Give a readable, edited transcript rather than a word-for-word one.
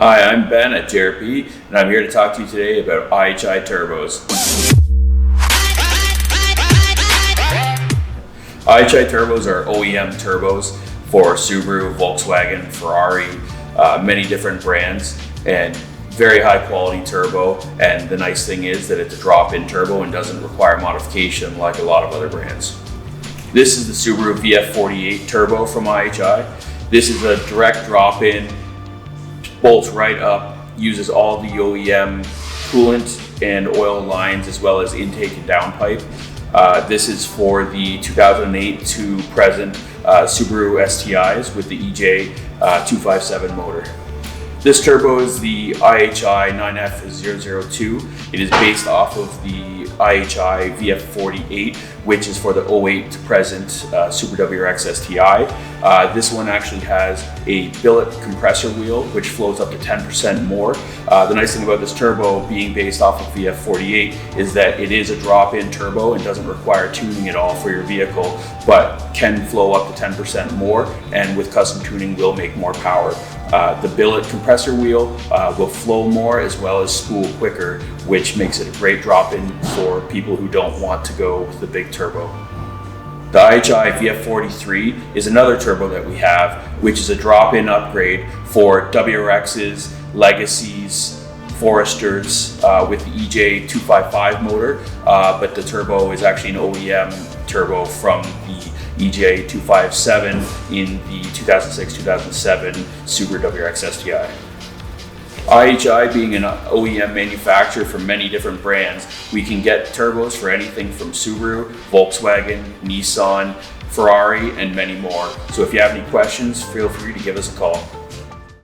Hi, I'm Ben at JRP, and I'm here to talk to you today about IHI Turbos. IHI Turbos are OEM turbos for Subaru, Volkswagen, Ferrari, many different brands, and very high quality turbo. And the nice thing is that it's a drop-in turbo and doesn't require modification like a lot of other brands. This is the Subaru VF48 Turbo from IHI. This is a direct drop-in, bolts right up, uses all the OEM coolant and oil lines as well as intake and downpipe. This is for the 2008 to present Subaru STIs with the EJ 257 motor. This turbo is the IHI 9F002. It is based off of the IHI VF48, which is for the 08 to present Super WRX STI. This one actually has a billet compressor wheel, which flows up to 10% more. The nice thing about this turbo being based off of VF48 is that it is a drop-in turbo and doesn't require tuning at all for your vehicle, but can flow up to 10% more, and with custom tuning will make more power. The billet compressor wheel will flow more as well as spool quicker, which makes it a great drop-in for people who don't want to go with the big turbo. The IHI VF43 is another turbo that we have, which is a drop-in upgrade for WRXs, Legacies, Foresters with the EJ 255 motor, but the turbo is actually an OEM turbo from the EJ 257 in the 2006-2007 Subaru WRX STI. IHI being an OEM manufacturer for many different brands, we can get turbos for anything from Subaru, Volkswagen, Nissan, Ferrari, and many more. So if you have any questions, feel free to give us a call.